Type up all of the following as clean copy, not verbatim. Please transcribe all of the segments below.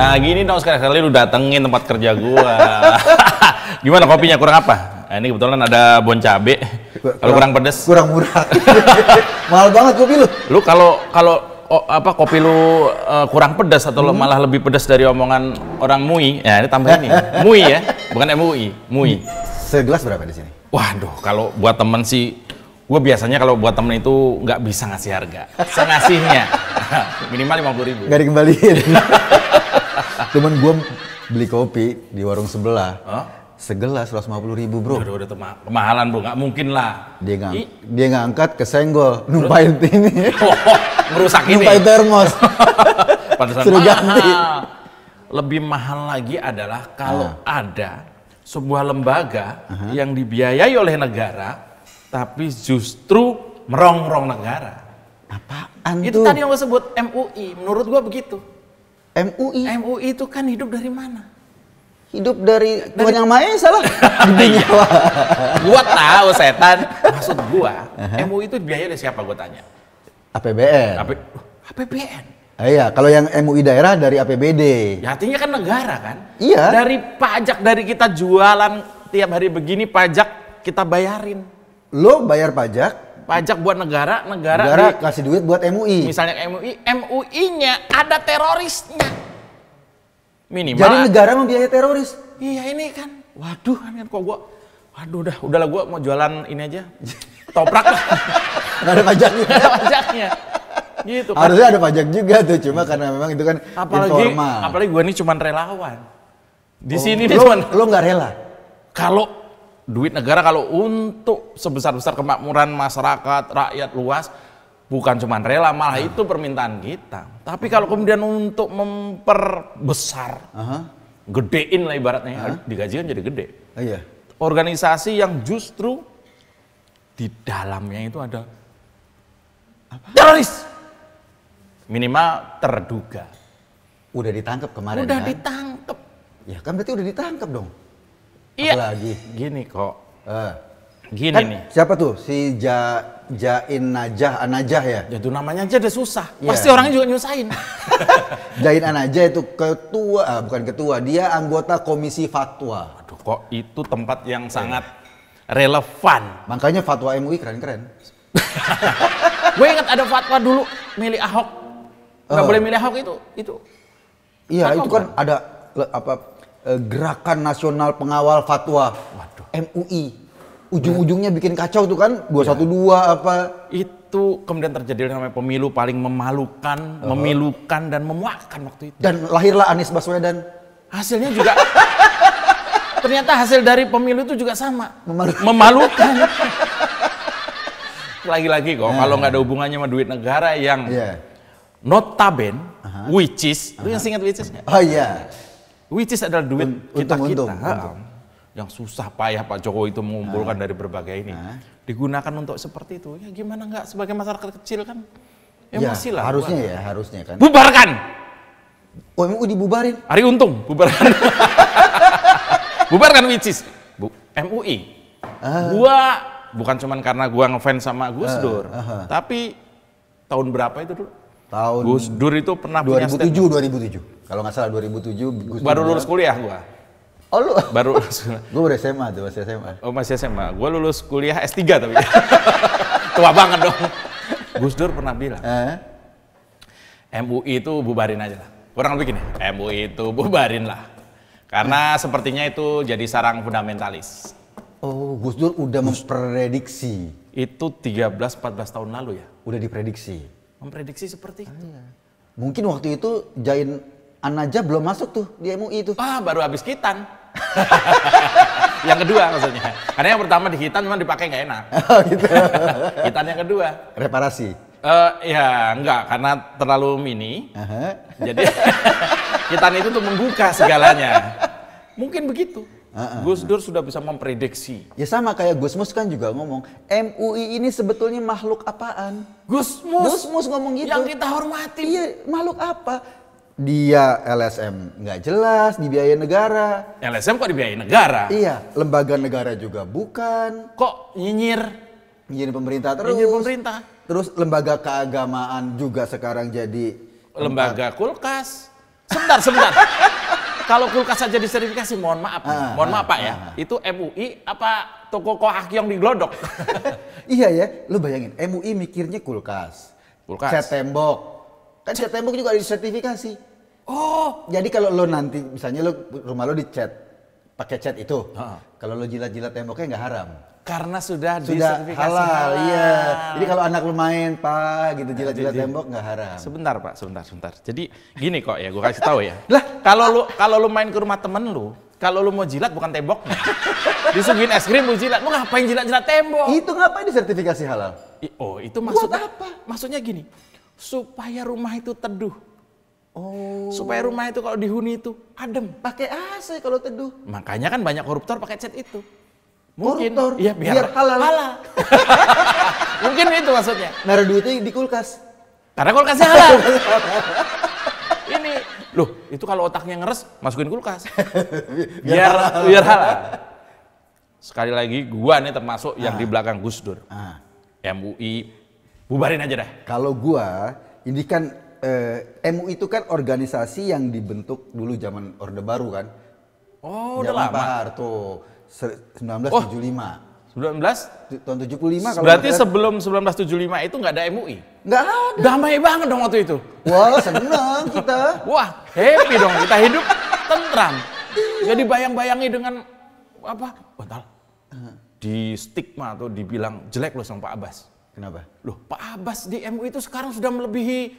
Nah gini dong, sekali-kali lu datengin tempat kerja gua. Gimana kopinya, kurang apa? Nah, ini kebetulan ada bon cabe. Kalau kurang pedes, kurang murah. Mahal banget kopi lu. Lu kalau kopi lu kurang pedas atau malah lebih pedas dari omongan orang MUI, ya ini tambah ini. MUI ya, bukan MUI, MUI. Segelas berapa di sini? Waduh, kalau buat temen sih, gue biasanya kalau buat temen itu nggak bisa ngasih harga. Sengasihnya minimal 50.000. Nggak dikembaliin. Temen gue beli kopi di warung sebelah. Huh? Segelas 150.000 bro. Udah kemahalan bro, nggak mungkin lah. Dia ngangkat kesenggol, numpain ini. Ngerusak ini. Numpain termos. Sudah ganti. Lebih mahal lagi adalah kalau ada sebuah lembaga yang dibiayai oleh negara, tapi justru merongrong negara. Apaan itu tuh? Tadi yang gue sebut MUI, menurut gue begitu. MUI? MUI itu kan hidup dari mana? Hidup dari Tuhan Yang Maha Esa lah. Gua tahu setan. Maksud gua, MUI itu biaya dari siapa, gua tanya? APBN. APBN. Iya, kalau yang MUI daerah dari APBD. Ya artinya kan negara kan? Iya. Dari pajak, dari kita jualan tiap hari begini, pajak kita bayarin. Lo bayar pajak? Pajak buat negara Kasih duit buat MUI. Misalnya MUI-nya ada terorisnya. Minimal. Jadi negara membiayai teroris? Iya ini kan. Waduh, kan kok gua. Waduh udahlah gua mau jualan ini aja. Toprak lah. Nggak ada pajaknya. Nggak ada pajaknya. Gitu kan. Harusnya ada pajak juga tuh, cuma karena memang itu kan informal. Apalagi gua ini cuman relawan. Di sini lo nggak rela? Kalau duit negara kalau untuk sebesar-besar kemakmuran masyarakat, rakyat luas, bukan cuma rela, malah itu permintaan kita. Tapi kalau kemudian untuk memperbesar, gedein lah ibaratnya, digajikan jadi gede. Iya. Organisasi yang justru di dalamnya itu ada teroris. Minimal terduga. Udah ditangkap kemarin. Udah kan? ditangkap. Ya kan berarti udah ditangkap dong. Iya. Apalagi? Gini kok. Gini kan, nih. Siapa tuh? Si Jain Anajah ya? Ya itu namanya aja udah susah. Ya. Pasti orangnya juga nyusahin. Jain Anajah itu bukan ketua, dia anggota komisi fatwa. Aduh kok itu tempat yang sangat relevan. Makanya fatwa MUI keren-keren. Gue ingat ada fatwa dulu milih Ahok. Nggak boleh milih Ahok itu. Iya, fatwa itu kan ada gerakan nasional pengawal fatwa. Waduh. MUI. Ujung-ujungnya bikin kacau tuh kan, 212 apa. Itu kemudian terjadi namanya pemilu paling memalukan, memilukan dan memuakkan waktu itu. Dan lahirlah Anies Baswedan. Hasilnya juga ternyata hasil dari pemilu itu juga sama, memalukan. Lagi-lagi kok kalau nggak ada hubungannya sama duit negara yang notaben, which is, lu yang ingat which is-nya? Oh iya. Which is adalah duit kita. Untung. Yang susah payah Pak Jokowi itu mengumpulkan dari berbagai ini digunakan untuk seperti itu. Ya gimana nggak sebagai masyarakat kecil kan emosi lah. Harusnya kan. Bubarkan. Oh MUI dibubarin. Ari Untung bubarkan. Bubarkan which is MUI. Gua bukan cuman karena gua ngefans sama Gus Dur, tapi tahun berapa itu dulu? Gus Dur itu pernah 2007. Kalau nggak salah 2007 Gus Dur baru lulus kuliah gua. Oh lu? Baru lulus. Gue udah SMA tuh, masih SMA. Oh masih SMA. Gue lulus kuliah S3 tapi. Tua banget dong. Gus Dur pernah bilang, MUI itu bubarin aja lah. Kurang lebih gini, MUI itu bubarin lah. Karena sepertinya itu jadi sarang fundamentalis. Oh, Gus Dur udah memprediksi. Itu 13-14 tahun lalu ya? Udah diprediksi. Memprediksi seperti itu. Mungkin waktu itu Jain Anajah belum masuk tuh di MUI itu. Baru habis khitan. Yang kedua maksudnya. Karena yang pertama di khitan memang dipakai nggak enak. Oh gitu. Khitan yang kedua. Reparasi. Ya enggak, karena terlalu mini. Jadi khitan itu untuk membuka segalanya. Mungkin begitu. Gus Dur sudah bisa memprediksi. Ya sama kayak Gusmus kan juga ngomong, MUI ini sebetulnya makhluk apaan? Gusmus ngomong gitu. Yang kita hormati. Iya, makhluk apa? Dia LSM nggak jelas, dibiayai negara. LSM kok dibiayai negara? Iya, lembaga negara juga bukan. Kok nyinyir pemerintah terus. Nyinyir pemerintah. Terus lembaga keagamaan juga sekarang jadi lembaga kulkas. Sebentar. Kalau kulkas saja disertifikasi, mohon maaf Pak ya. Itu MUI apa toko Kohakyong di Glodok? Iya ya, lu bayangin, MUI mikirnya kulkas. Cat tembok. Kan cat tembok juga ada disertifikasi. Oh, jadi kalau lo nanti misalnya rumah lo dicat pakai cat itu, kalau lo jilat-jilat temboknya nggak haram. Karena sudah disertifikasi halal. Iya. Jadi kalau anak lo main Pak gitu jilat-jilat tembok nggak haram. Sebentar Pak, sebentar. Jadi gini kok ya, gue kasih tahu ya. Lah, kalau lu main ke rumah temen lu, kalau lu mau jilat bukan temboknya. Disuguhin es krim lu jilat, lu ngapain jilat-jilat tembok? Itu ngapain disertifikasi halal? Oh, itu maksudnya apa? Maksudnya gini, supaya rumah itu teduh. Oh. Supaya rumah itu kalau dihuni itu adem. Pakai AC kalau teduh. Makanya kan banyak koruptor pakai cat itu. Mungkin, koruptor, iya biar halal. Mungkin itu maksudnya. Naruh duitnya di kulkas. Karena kulkasnya halal. Ini, loh itu kalau otaknya ngeres, masukin kulkas. biar halal. Sekali lagi, gua nih termasuk yang di belakang Gus Dur. MUI, bubarin aja dah. Kalau gua, ini kan MUI itu kan organisasi yang dibentuk dulu zaman Orde Baru kan. Oh, udah lama. Pak Harto. 1975. tahun 75 kalau berarti sebelum 1975 itu nggak ada MUI? Nggak ada. Damai banget dong waktu itu. Wah, senang kita. Wah, happy dong kita hidup tentram. Jadi bayang-bayangi dengan apa? Bentar. Di stigma atau dibilang jelek loh sama Pak Abbas. Kenapa? Loh, Pak Abbas di MUI itu sekarang sudah melebihi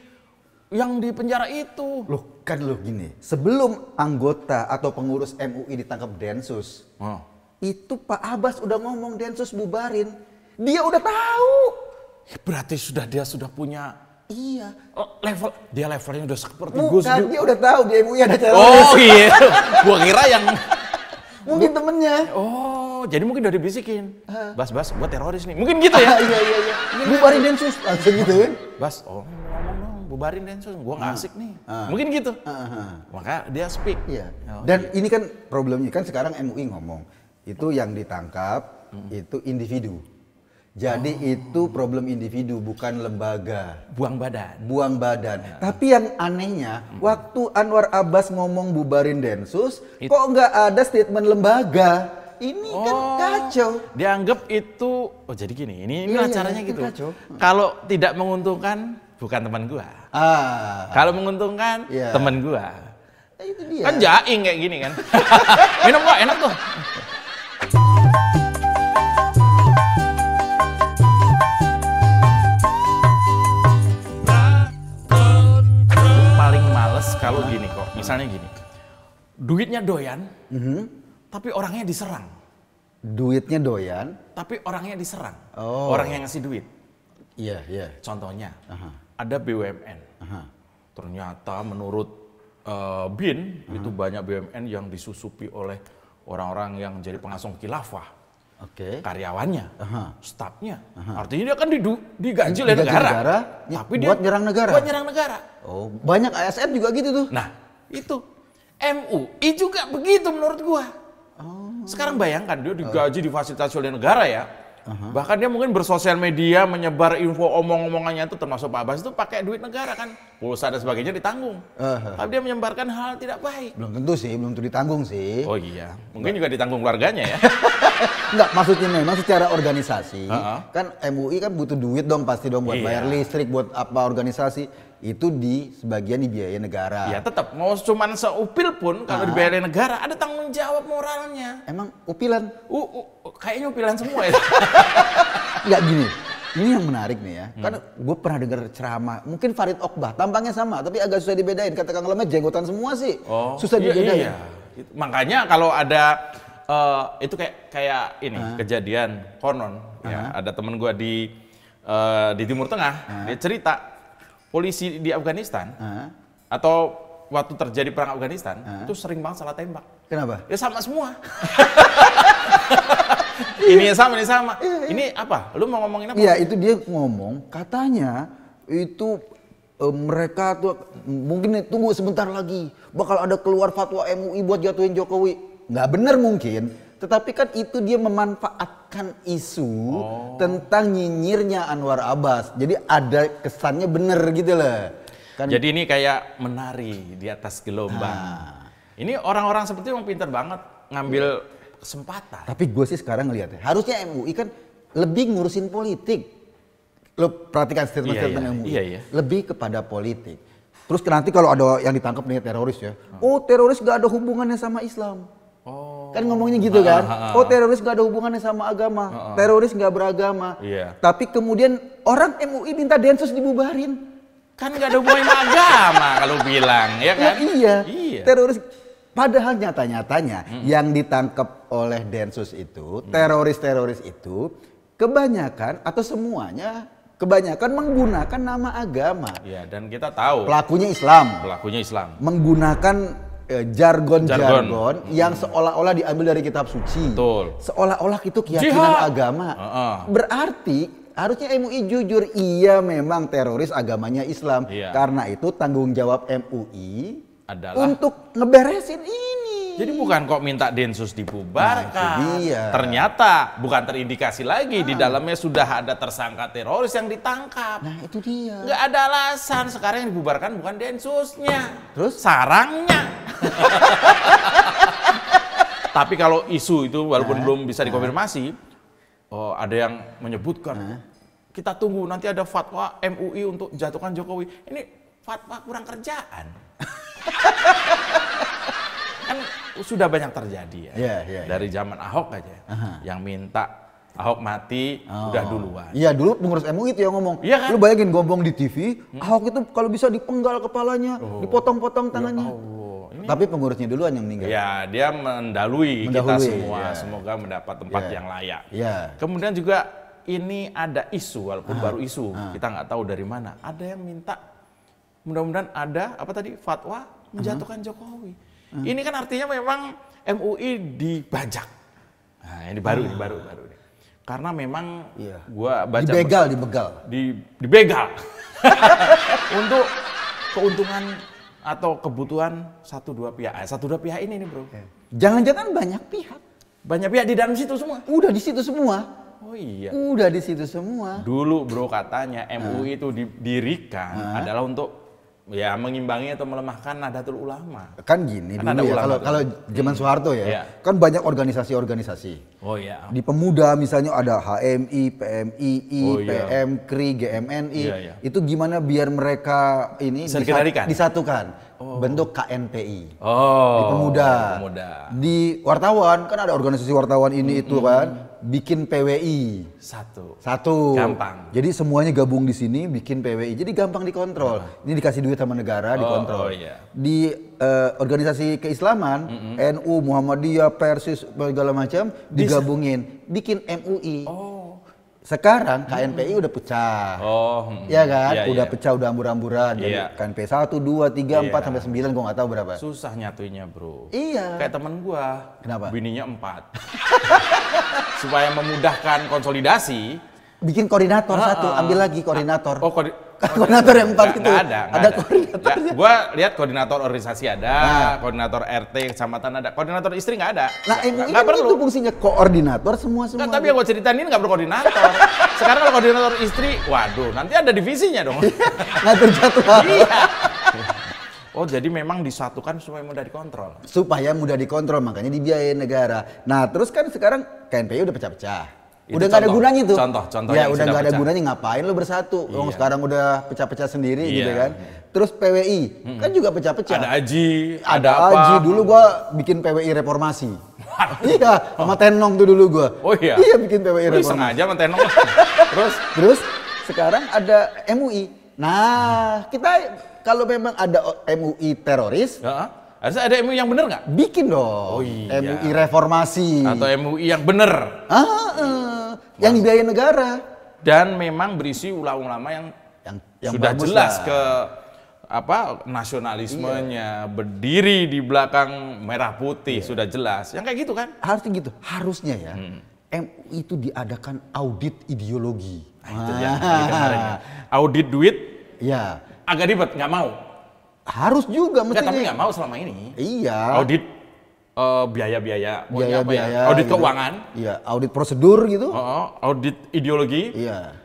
yang di penjara itu. Loh, kan lo gini, sebelum anggota atau pengurus MUI ditangkap Densus, itu Pak Abbas udah ngomong Densus bubarin. Dia udah tahu. Ya, berarti dia sudah punya levelnya udah seperti Gus Dur. Dia udah tahu di MUI ada teroris. Oh iya, gua kira yang mungkin temennya. Oh, jadi mungkin udah dibisikin. Bas, gua teroris nih. Mungkin gitu ya? Iya. Bubarin Densus langsung gitu kan. Bas, ngomong dong, bubarin Densus. Gua nggak asik nih. Mungkin gitu. Maka dia speak. Iya. Dan ini kan problemnya kan sekarang MUI ngomong. Itu yang ditangkap itu individu. Jadi itu problem individu bukan lembaga. Buang badan. Tapi yang anehnya waktu Anwar Abbas ngomong bubarin Densus, kok nggak ada statement lembaga? Ini kan kacau. Dianggap itu, jadi gini, ini acaranya gitu. Kalau tidak menguntungkan, bukan teman gua. Kalau menguntungkan, teman gua. Itu dia. Kan jaing kayak gini kan. Minum kok, enak tuh. Paling males kalau gini kok, misalnya gini. Duitnya doyan, tapi orangnya diserang. Duitnya doyan, tapi orangnya diserang. Orang yang ngasih duit. Iya. Contohnya, ada BUMN. Ternyata menurut BIN, itu banyak BUMN yang disusupi oleh orang-orang yang jadi pengasuh khilafah. Karyawannya, stafnya. Artinya dia kan digaji oleh negara. Tapi dia buat nyerang negara. Oh, banyak ASN juga gitu tuh. Nah, itu MUI juga begitu menurut gua. Sekarang bayangkan dia digaji, difasilitasi oleh negara ya. Bahkan dia mungkin bersosial media menyebar info omong-omongannya itu termasuk Pak Abbas itu pakai duit negara kan, pulsa dan sebagainya ditanggung. Tapi dia menyebarkan hal tidak baik. Belum tentu ditanggung sih. Oh iya, mungkin juga ditanggung keluarganya ya. Enggak, maksudnya memang secara organisasi kan MUI kan butuh duit dong pasti dong buat bayar listrik, buat apa organisasi. Itu sebagian dibiayai negara. Ya tetap, mau cuman seupil pun kalau dibiayai negara ada tanggung jawab moralnya. Emang upilan? Kayaknya upilan semua ya. Enggak gini, ini yang menarik nih ya. Kan gue pernah dengar ceramah, mungkin Farid Okbah, tampangnya sama tapi agak susah dibedain. Kata Kang Lemet jenggotan semua sih, susah dibedain. Iya. Makanya kalau ada itu kayak ini kejadian konon, ya, ada temen gue di Timur Tengah, dia cerita. Polisi di Afghanistan atau waktu terjadi perang Afghanistan itu sering banget salah tembak. Kenapa? Ya sama semua. Ini sama. Ini apa? Lu mau ngomongin apa? Iya, itu dia ngomong katanya itu mereka tuh mungkin tunggu sebentar lagi bakal ada keluar fatwa MUI buat jatuhin Jokowi. Nggak bener mungkin. Tetapi kan itu dia memanfaatkan isu tentang nyinyirnya Anwar Abbas. Jadi ada kesannya bener gitu loh. Jadi ini kayak menari di atas gelombang. Ini orang-orang seperti itu yang pintar banget ngambil kesempatan. Tapi gue sih sekarang ngelihat ya, harusnya MUI kan lebih ngurusin politik. Lo perhatikan statement-statement MUI. Iya. Lebih kepada politik. Terus nanti kalau ada yang ditangkap nih teroris ya, oh teroris gak ada hubungannya sama Islam. Kan ngomongnya gitu kan, oh teroris gak ada hubungannya sama agama, teroris gak beragama. Tapi kemudian orang MUI minta Densus dibubarin. Kan gak ada hubungannya sama agama kalau bilang, ya kan? Iya. Teroris, padahal nyata-nyatanya yang ditangkap oleh Densus itu, teroris-teroris itu, kebanyakan atau semuanya, kebanyakan menggunakan nama agama. Iya, dan kita tahu. Pelakunya Islam. Menggunakan jargon-jargon yang seolah-olah diambil dari kitab suci. Betul. Seolah-olah itu keyakinan agama. Berarti harusnya MUI jujur, iya memang teroris agamanya Islam. Karena itu tanggung jawab MUI adalah untuk ngeberesin ini. Jadi bukan kok minta Densus dibubarkan. Ternyata bukan terindikasi lagi di dalamnya sudah ada tersangka teroris yang ditangkap. Nah itu dia. Nggak ada alasan sekarang yang dibubarkan bukan Densusnya, terus sarangnya. Tapi kalau isu itu walaupun belum bisa dikonfirmasi, ada yang menyebutkan kita tunggu nanti ada fatwa MUI untuk jatuhkan Jokowi. Ini fatwa kurang kerjaan. Kan sudah banyak terjadi ya. Dari zaman Ahok aja yang minta Ahok mati udah duluan. Iya dulu pengurus MUI itu yang ngomong. Iya kan? Lu bayangin ngomong di TV, Ahok itu kalau bisa dipenggal kepalanya, dipotong-potong tangannya. Tapi pengurusnya duluan yang meninggal. Ya, dia mendahului kita semua. Semoga mendapat tempat yang layak. Kemudian juga ini ada isu, walaupun baru isu, kita nggak tahu dari mana. Ada yang minta, mudah-mudahan ada apa tadi fatwa menjatuhkan Jokowi. Ini kan artinya memang MUI dibajak. Nah, ini baru nih. Karena memang gua baca dibegal untuk keuntungan atau kebutuhan satu dua pihak ini nih bro. Jangan-jangan banyak pihak di dalam situ semua. Udah di situ semua. Oh iya. Udah di situ semua. Dulu bro katanya MUI itu didirikan adalah untuk ya mengimbangi atau melemahkan Nahdlatul Ulama. Kan gini kan dulu ya, kalau zaman Soeharto ya, kan banyak organisasi-organisasi. Oh iya. Di pemuda misalnya ada HMI, PMII, PMKRI, GMNI. Itu gimana biar mereka ini disatukan. Bentuk KNPI. Di pemuda. Di wartawan kan ada organisasi wartawan ini itu kan. Bikin PWI satu gampang. Jadi semuanya gabung di sini bikin PWI. Jadi gampang dikontrol. Ini dikasih duit sama negara dikontrol. Di organisasi keislaman NU, Muhammadiyah, Persis segala macam digabungin bikin MUI. Sekarang KNPI udah pecah. Ya kan? Udah pecah, udah ambur-amburan. Jadi KNPI 1, 2, 3, 4 sampai 9 gua nggak tahu berapa. Susah nyatuinnya, bro. Iya. Kayak temen gua. Kenapa? Bininya 4. Supaya memudahkan konsolidasi, bikin koordinator satu, ambil lagi koordinator. Koordinator yang 4 itu. Ada koordinatornya. Gua lihat koordinator organisasi ada, koordinator RT kecamatan ada, koordinator istri nggak ada. Nah, nggak perlu. Itu fungsinya koordinator semua. Tapi yang gua ceritain ini nggak berkoordinator. Sekarang kalau koordinator istri, waduh, nanti ada divisinya dong. Ngatur jadwal. Oh, jadi memang disatukan supaya mudah dikontrol. Supaya mudah dikontrol, makanya dibiayain negara. Nah, terus kan sekarang KNPI udah pecah-pecah. Udah nggak ada gunanya tuh. Contoh ya udah nggak ada gunanya, ngapain lo bersatu? Sekarang udah pecah-pecah sendiri gitu kan. Terus PWI kan juga pecah-pecah. Ada AJI, ada AJI. Dulu gua bikin PWI reformasi. Iya, sama Tenong tuh dulu gua. Oh iya. Iya bikin PWI reformasi. Sengaja sama Tenong. Terus sekarang ada MUI. Nah, kita kalau memang ada MUI teroris, harus ada MUI yang bener nggak? Bikin dong. MUI reformasi. Atau MUI yang bener. Yang dibiayain negara. Dan memang berisi ulama-ulama yang sudah jelas ke nasionalismenya, berdiri di belakang merah putih, sudah jelas. Yang kayak gitu kan? Harusnya gitu. Harusnya ya. MUI itu diadakan audit ideologi. Itu yang kemarin. Audit duit. Ya. Agak ribet, nggak mau. Harus juga mestinya. Tapi nggak mau selama ini. Iya. Audit biaya-biaya, audit gitu. Keuangan. Iya, audit prosedur gitu. Audit ideologi. Iya.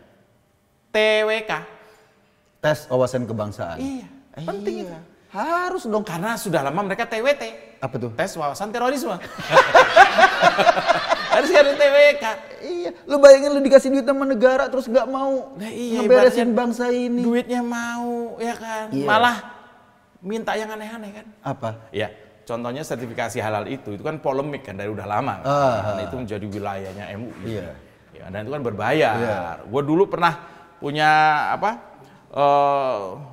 TWK. Tes wawasan kebangsaan. Iya. Penting itu. Harus dong. Karena sudah lama mereka TWT. Apa tuh? Tes wawasan terorisme. Harus kan TWK. Iya, lu bayangin lu dikasih duit sama negara terus nggak mau Nah, iya, ngeberesin bangsa ini. Duitnya mau, ya kan? Iya. Malah minta yang aneh-aneh kan? Apa? Ya, contohnya sertifikasi halal itu kan polemik kan dari udah lama. Kan? Karena itu menjadi wilayahnya MUI. Iya. Ya, dan itu kan berbayar. Iya. Gue dulu pernah punya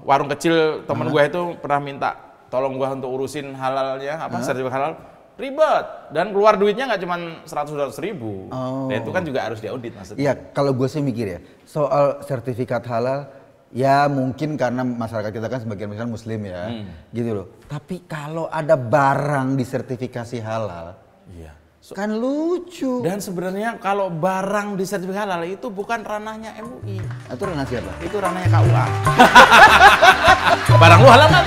warung kecil, temen gue itu pernah minta tolong gue untuk urusin halalnya, sertifikat halal. Ribet dan keluar duitnya nggak cuma 100-200 ribu. Dan itu kan juga harus diaudit maksudnya. Iya, kalau gue sih mikir ya, soal sertifikat halal, ya mungkin karena masyarakat kita kan sebagian besar muslim ya, gitu loh. Tapi kalau ada barang disertifikasi halal, Iya. kan lucu. Dan sebenarnya kalau barang di sertifikat halal itu bukan ranahnya MUI. Itu ranah siapa? Itu ranahnya KUA. Barang lu halal nggak?